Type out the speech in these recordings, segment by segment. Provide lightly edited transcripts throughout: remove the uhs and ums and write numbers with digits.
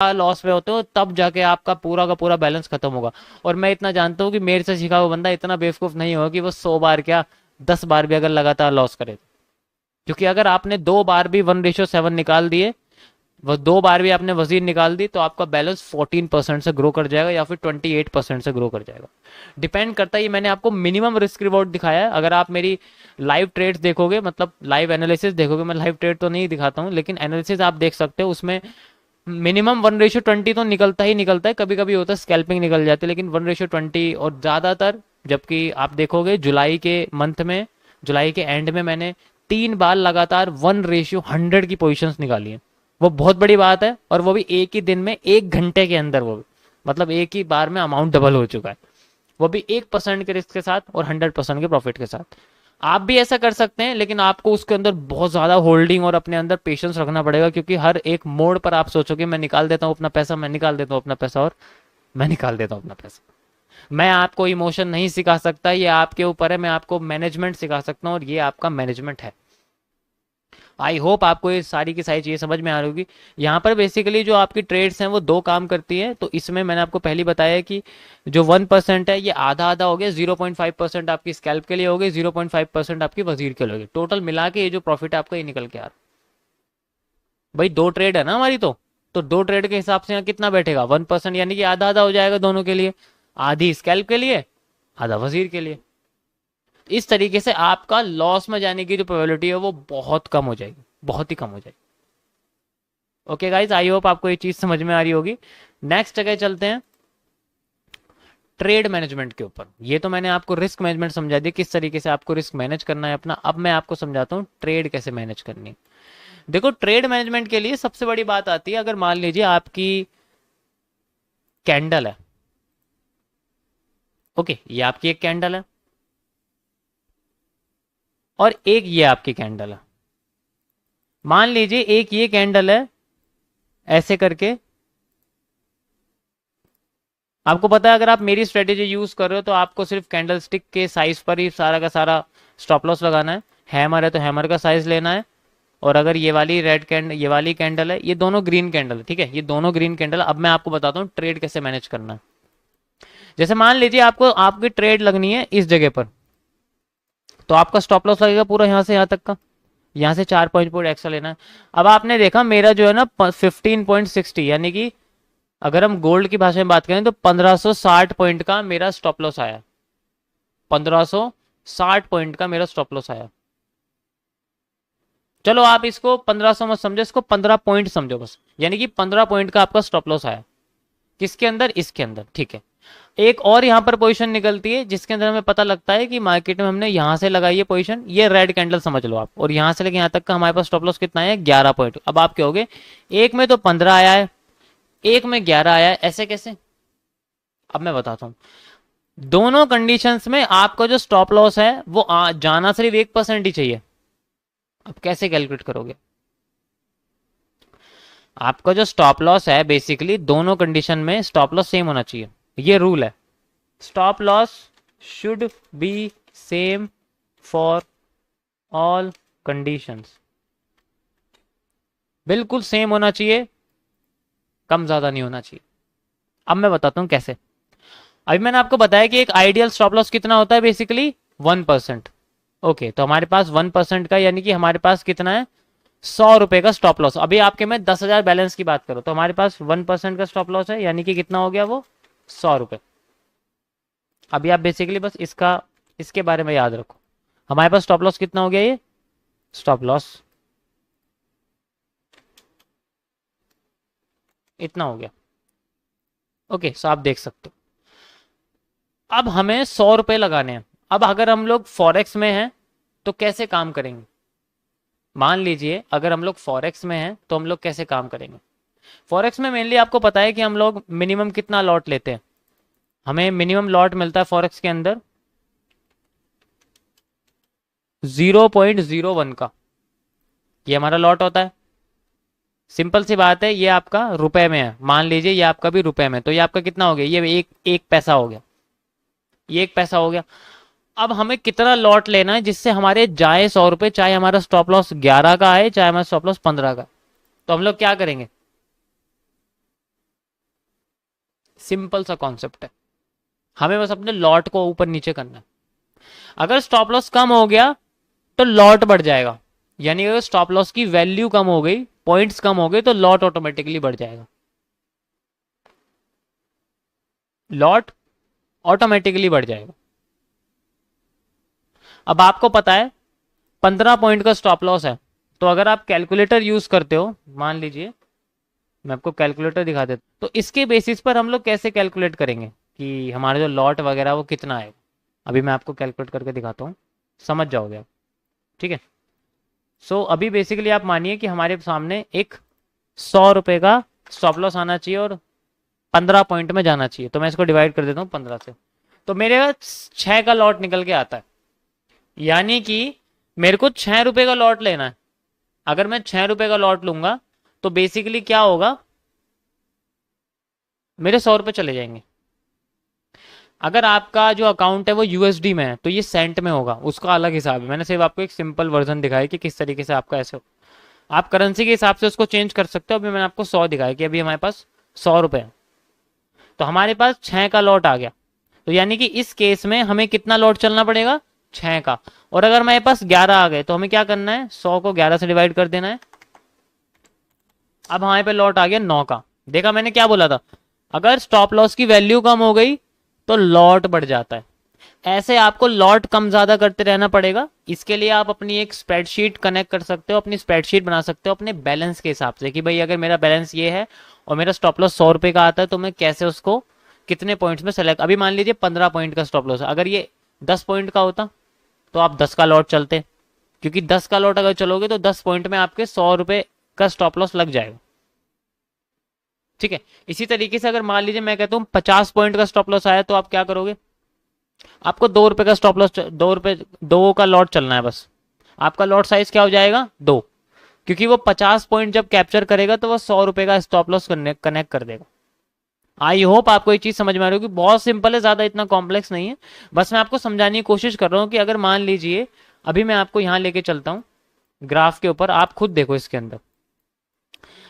Loss में होते हो तब जाके आपका पूरा का पूरा बैलेंस खत्म होगा। और मैं इतना जानता हूँ कि मेरे से सीखा हुआ बंदा इतना बेवकूफ नहीं होगा कि वो 100 बार क्या 10 बार भी अगर लगातार लॉस करे। क्योंकि अगर आपने 2 बार भी 1:7 निकाल दिए, वो 2 बार भी आपने वजीर निकाल दी, तो आपका बैलेंस 14% से ग्रो कर जाएगा या फिर 28% से ग्रो कर जाएगा। डिपेंड करता है, ये मैंने आपको मिनिमम रिस्क रिवॉर्ड दिखाया है। अगर आप मेरी लाइव ट्रेड्स देखोगे, मतलब लाइव एनालिसिस देखोगे, मैं लाइव ट्रेड तो नहीं दिखाता हूँ लेकिन एनालिसिस आप देख सकते हो, उसमें मिनिमम 1:20 तो निकलता ही निकलता है। कभी कभी होता है स्कैल्पिंग निकल जाती है, लेकिन 1:20 और ज़्यादातर, जबकि आप देखोगे जुलाई के मंथ में, जुलाई के एंड में मैंने 3 बार लगातार 1:100 की पोजिशंस निकाली है। वो बहुत बड़ी बात है, और वो भी एक ही दिन में 1 घंटे के अंदर, वो भी मतलब एक ही बार में अमाउंट डबल हो चुका है, वो भी 1% के रिस्क के साथ और 100% के प्रॉफिट के साथ। आप भी ऐसा कर सकते हैं, लेकिन आपको उसके अंदर बहुत ज़्यादा होल्डिंग और अपने अंदर पेशेंस रखना पड़ेगा, क्योंकि हर एक मोड़ पर आप सोचोगे मैं निकाल देता हूँ अपना पैसा, मैं निकाल देता हूँ अपना पैसा, और मैं निकाल देता हूँ अपना पैसा। मैं आपको इमोशन नहीं सिखा सकता, ये आपके ऊपर है। मैं आपको मैनेजमेंट सिखा सकता हूँ, और ये आपका मैनेजमेंट है। आई होप आपको ये सारी की सारी चीज़ें समझ में आ रही होगी। यहाँ पर बेसिकली जो आपकी ट्रेड्स हैं वो दो काम करती हैं। तो इसमें मैंने आपको पहले बताया कि जो 1% है ये आधा आधा हो गया, 0.5% आपकी स्कैल्प के लिए हो गई, 0.5% आपकी वजीर के लिए हो गई। टोटल मिला के ये जो प्रॉफिट है आपका ये निकल के आ रहा है। भाई 2 ट्रेड है ना हमारी, तो 2 ट्रेड के हिसाब से यहाँ कितना बैठेगा 1%, यानी कि आधा आधा हो जाएगा दोनों के लिए, आधी स्कैल्प के लिए, आधा वजीर के लिए। इस तरीके से आपका लॉस में जाने की जो प्रोबेबिलिटी है वो बहुत कम हो जाएगी, बहुत ही कम हो जाएगी। ओके गाइज, आई होप आपको ये चीज समझ में आ रही होगी। नेक्स्ट जगह चलते हैं ट्रेड मैनेजमेंट के ऊपर। ये तो मैंने आपको रिस्क मैनेजमेंट समझा दिया, किस तरीके से आपको रिस्क मैनेज करना है अपना। अब मैं आपको समझाता हूँ ट्रेड कैसे मैनेज करनी है। देखो, ट्रेड मैनेजमेंट के लिए सबसे बड़ी बात आती है, अगर मान लीजिए आपकी कैंडल है, ओके, ये आपकी एक कैंडल है और एक ये आपकी कैंडल है। मान लीजिए एक ये कैंडल है, ऐसे करके आपको पता है अगर आप मेरी स्ट्रेटेजी यूज कर रहे हो तो आपको सिर्फ कैंडल स्टिक के साइज पर ही सारा का सारा स्टॉप लॉस लगाना है। हैमर है तो हैमर का साइज लेना है। और अगर ये वाली रेड कैंडल, ये वाली कैंडल है, ये दोनों ग्रीन कैंडल है, ठीक है, ये दोनों ग्रीन कैंडल। अब मैं आपको बताता हूँ ट्रेड कैसे मैनेज करना है। जैसे मान लीजिए आपको आपकी ट्रेड लगनी है इस जगह पर, तो आपका स्टॉप लॉस लगेगा पूरा यहाँ से यहाँ तक का, यहाँ से 4 पॉइंट एक्स्ट्रा लेना है। अब आपने देखा मेरा जो है ना 15.60, यानी कि अगर हम गोल्ड की भाषा में बात करें तो 1560 पॉइंट का मेरा स्टॉप लॉस आया, 1560 पॉइंट का मेरा स्टॉप लॉस आया। चलो आप इसको 1500 मत समझो, इसको 15 पॉइंट समझो बस, यानी कि 15 पॉइंट का आपका स्टॉप लॉस आया। किसके अंदर? इसके अंदर, ठीक है। एक और यहां पर पोजीशन निकलती है जिसके अंदर हमें पता लगता है कि मार्केट में हमने यहां से लगाई है पोजीशन, ये रेड कैंडल समझ लो आप, और यहां से लेके यहां तक का हमारे पास स्टॉप लॉस कितना है 11 पॉइंट। अब आप कहोगे एक में तो 15 आया है, एक में 11 आया है, ऐसे कैसे? अब मैं बताता हूं। दोनों कंडीशंस में आपका जो स्टॉप लॉस है वो जाना सिर्फ 1% ही चाहिए। अब कैसे कैलकुलेट करोगे? आपका जो स्टॉप लॉस है बेसिकली दोनों कंडीशन में स्टॉप लॉस सेम होना चाहिए, ये रूल है। Stop loss should be same for all conditions, बिल्कुल सेम होना चाहिए, कम ज्यादा नहीं होना चाहिए। अब मैं बताता हूं कैसे। अभी मैंने आपको बताया कि एक आइडियल स्टॉप लॉस कितना होता है, बेसिकली 1%। ओके, तो हमारे पास 1% का, यानी कि हमारे पास कितना है 100 रुपए का स्टॉप लॉस। अभी आपके मैं 10,000 बैलेंस की बात करूं तो हमारे पास 1% का स्टॉप लॉस है, यानी कि कितना हो गया वो 100 रुपए। अभी आप बेसिकली बस इसके बारे में याद रखो, हमारे पास स्टॉप लॉस कितना हो गया, ये स्टॉप लॉस इतना हो गया। ओके, सो आप देख सकते हो। अब हमें 100 रुपए लगाने हैं। अब अगर हम लोग फॉरेक्स में हैं तो कैसे काम करेंगे? मान लीजिए अगर हम लोग फॉरेक्स में हैं तो हम लोग कैसे काम करेंगे? फॉरेक्स में मेनली आपको पता है कि हम लोग मिनिमम कितना लॉट लेते हैं। हमें मिनिमम लॉट मिलता है फॉरेक्स के अंदर 0.01 का, ये हमारा लॉट होता है। सिंपल सी बात है, ये आपका रुपए में है, मान लीजिए ये आपका भी रुपए में, तो ये आपका कितना हो गया, ये एक पैसा हो गया, ये 1 पैसा हो गया। अब हमें कितना लॉट लेना है जिससे हमारे जाए 100 रुपए, चाहे हमारा स्टॉप लॉस 11 का है चाहे हमारा स्टॉप लॉस 15 का। तो हम लोग क्या करेंगे, सिंपल सा कॉन्सेप्ट है, हमें बस अपने लॉट को ऊपर नीचे करना है। अगर स्टॉप लॉस कम हो गया तो लॉट बढ़ जाएगा, यानी अगर स्टॉप लॉस की वैल्यू कम हो गई, पॉइंट्स कम हो गए, तो लॉट ऑटोमेटिकली बढ़ जाएगा, लॉट ऑटोमेटिकली बढ़ जाएगा। अब आपको पता है 15 पॉइंट का स्टॉप लॉस है, तो अगर आप कैलकुलेटर यूज करते हो, मान लीजिए मैं आपको कैलकुलेटर दिखा देता, तो इसके बेसिस पर हम लोग कैसे कैलकुलेट करेंगे कि हमारा जो लॉट वगैरह वो कितना आएगा। अभी मैं आपको कैलकुलेट करके दिखाता हूँ, समझ जाओगे आप, ठीक है। सो अभी बेसिकली आप मानिए कि हमारे सामने एक 100 रुपए का स्टॉप लॉस आना चाहिए और 15 पॉइंट में जाना चाहिए, तो मैं इसको डिवाइड कर देता हूँ 15 से, तो मेरे पास 6 का लॉट निकल के आता है, यानी कि मेरे को 6 रुपए का लॉट लेना है। अगर मैं 6 रुपए का लॉट लूंगा तो बेसिकली क्या होगा, मेरे 100 रुपए चले जाएंगे। अगर आपका जो अकाउंट है वो यूएसडी में है तो ये सेंट में होगा, उसका अलग हिसाब है। मैंने सिर्फ आपको एक सिंपल वर्जन दिखाया कि किस तरीके से आपका ऐसे हो, आप करेंसी के हिसाब से उसको चेंज कर सकते हो। अभी मैंने आपको 100 दिखाया कि अभी हमारे पास 100 रुपए है, तो हमारे पास 6 का लॉट आ गया, तो यानी कि इस केस में हमें कितना लॉट चलना पड़ेगा, 6 का। और अगर हमारे पास 11 आ गए तो हमें क्या करना है, 100 को 11 से डिवाइड कर देना है। अब हमारे पे लॉट आ गया 9 का। देखा मैंने क्या बोला था, अगर स्टॉप लॉस की वैल्यू कम हो गई तो लॉट बढ़ जाता है। ऐसे आपको लॉट कम ज्यादा करते रहना पड़ेगा। इसके लिए आप अपनी एक स्प्रेडशीट कनेक्ट कर सकते हो, अपनी स्प्रेडशीट बना सकते हो अपने बैलेंस के हिसाब से कि भाई अगर मेरा बैलेंस ये है और मेरा स्टॉप लॉस 100 रुपए का आता है तो मैं कैसे उसको कितने पॉइंट्स में सेलेक्ट। अभी मान लीजिए 15 पॉइंट का स्टॉप लॉस है, अगर ये 10 पॉइंट का होता तो आप 10 का लॉट चलते, क्योंकि 10 का लॉट अगर चलोगे तो 10 पॉइंट में आपके 100 रुपए का स्टॉप लॉस लग जाएगा, ठीक है। इसी तरीके से अगर मान लीजिए मैं कहता हूं 50 पॉइंट का स्टॉप लॉस आया तो आप क्या करोगे, आपको 2 रुपए का स्टॉप लॉस, 2 का लॉट चलना है बस। आपका लॉट साइज क्या हो जाएगा, 2, क्योंकि वो 50 पॉइंट जब कैप्चर करेगा तो वो 100 रुपए का स्टॉप लॉस कनेक्ट कर देगा। आई होप आपको ये चीज समझ में आ रही होगी, बहुत सिंपल है, ज्यादा इतना कॉम्प्लेक्स नहीं है। बस मैं आपको समझाने की कोशिश कर रहा हूं कि अगर मान लीजिए अभी मैं आपको यहां लेके चलता हूं ग्राफ के ऊपर, आप खुद देखो इसके अंदर।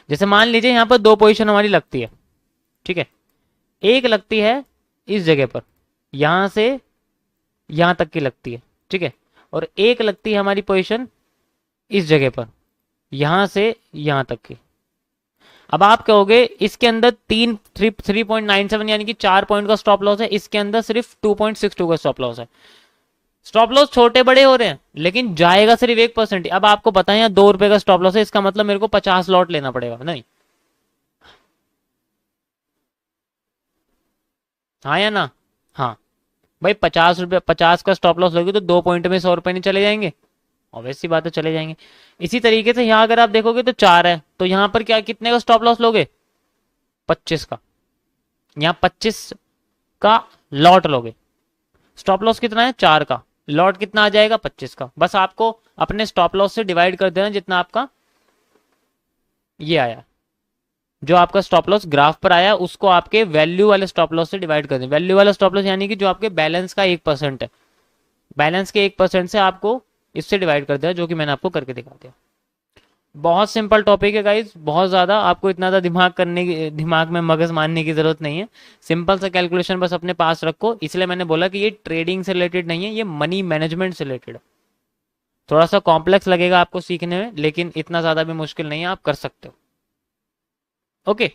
जैसे मान लीजिए यहां पर 2 पोजीशन हमारी लगती है, ठीक है। एक लगती है इस जगह पर, यहां से यहां तक की लगती है, ठीक है। और एक लगती है हमारी पोजीशन इस जगह पर, यहां से यहां तक की। अब आप कहोगे इसके अंदर 3.97 यानी कि 4 पॉइंट का स्टॉप लॉस है, इसके अंदर सिर्फ 2.62 का स्टॉप लॉस है। स्टॉप लॉस छोटे बड़े हो रहे हैं लेकिन जाएगा सिर्फ 1%। अब आपको पता है यहाँ 2 रुपए का स्टॉप लॉस है, इसका मतलब मेरे को 50 लॉट लेना पड़ेगा, नहीं? हाँ या ना? हाँ भाई, 50 रुपए 50 का स्टॉप लॉस लोगे तो 2 पॉइंट में 100 रुपए नहीं चले जाएंगे? ऑब्वियस सी बात है, चले जाएंगे। इसी तरीके से यहाँ अगर आप देखोगे तो 4 है, तो यहाँ पर क्या कितने का स्टॉप लॉस लोगे, 25 का। यहाँ 25 का लॉट लोगे, स्टॉप लॉस कितना है, 4 का, लॉट कितना आ जाएगा, 25 का। बस आपको अपने स्टॉप लॉस से डिवाइड कर देना जितना आपका ये आया, जो आपका स्टॉप लॉस ग्राफ पर आया उसको आपके वैल्यू वाले स्टॉप लॉस से डिवाइड कर दें। वैल्यू वाला स्टॉप लॉस यानी कि जो आपके बैलेंस का 1% है, बैलेंस के 1% से आपको इससे डिवाइड कर दिया, जो कि मैंने आपको करके दिखा दिया। बहुत सिंपल टॉपिक है गाइज, बहुत ज्यादा आपको इतना ज़्यादा दिमाग में मगज मारने की जरूरत नहीं है। सिंपल सा कैलकुलेशन बस अपने पास रखो। इसलिए मैंने बोला कि ये ट्रेडिंग से रिलेटेड नहीं है, ये मनी मैनेजमेंट से रिलेटेड है। थोड़ा सा कॉम्प्लेक्स लगेगा आपको सीखने में, लेकिन इतना ज्यादा भी मुश्किल नहीं है, आप कर सकते हो। ओके,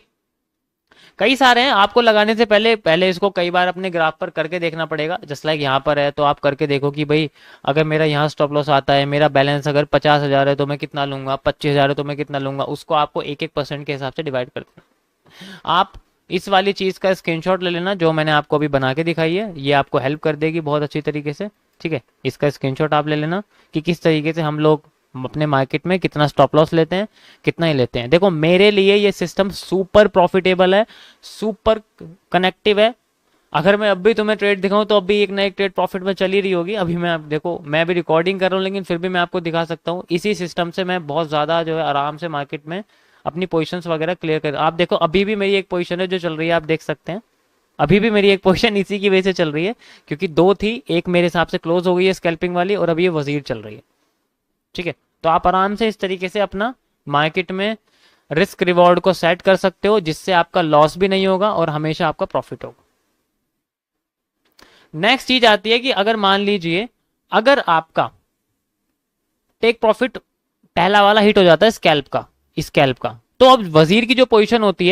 कई सारे हैं, आपको लगाने से पहले पहले इसको कई बार अपने ग्राफ पर करके देखना पड़ेगा। जस्ट लाइक यहाँ पर है तो आप करके देखो कि भाई अगर मेरा यहाँ स्टॉप लॉस आता है, मेरा बैलेंस अगर 50,000 है तो मैं कितना लूंगा, 25,000 है तो मैं कितना लूंगा, उसको आपको 1-1% के हिसाब से डिवाइड कर देना। आप इस वाली चीज का स्क्रीनशॉट ले लेना जो मैंने आपको अभी बना के दिखाई है, ये आपको हेल्प कर देगी बहुत अच्छी तरीके से, ठीक है। इसका स्क्रीनशॉट आप ले लेना कि किस तरीके से हम लोग अपने मार्केट में कितना स्टॉप लॉस लेते हैं, कितना ही लेते हैं। देखो मेरे लिए ये सिस्टम सुपर प्रॉफिटेबल है, सुपर कनेक्टिव है। अगर मैं अब भी तुम्हें ट्रेड दिखाऊं तो अभी एक ना एक ट्रेड प्रॉफिट में चल ही रही होगी। अभी मैं देखो मैं भी रिकॉर्डिंग कर रहा हूँ लेकिन फिर भी मैं आपको दिखा सकता हूँ। इसी सिस्टम से मैं बहुत ज़्यादा जो है आराम से मार्केट में अपनी पोजिशंस वगैरह क्लियर कर। आप देखो अभी भी मेरी एक पोजिशन है जो चल रही है, आप देख सकते हैं। अभी भी मेरी एक पोजीशन इसी की वजह से चल रही है क्योंकि 2 थी, एक मेरे हिसाब से क्लोज हो गई है स्कैल्पिंग वाली, और अभी ये वजीर चल रही है, ठीक है। तो आप आराम से इस तरीके से अपना मार्केट में रिस्क रिवॉर्ड को सेट कर सकते हो जिससे आपका लॉस भी नहीं होगा और हमेशा आपका प्रॉफिट होगा। नेक्स्ट चीज आती है कि अगर मान लीजिए अगर आपका टेक प्रॉफिट पहला वाला हिट हो जाता है स्कैल्प का, तो अब वजीर की जो पोजीशन होती है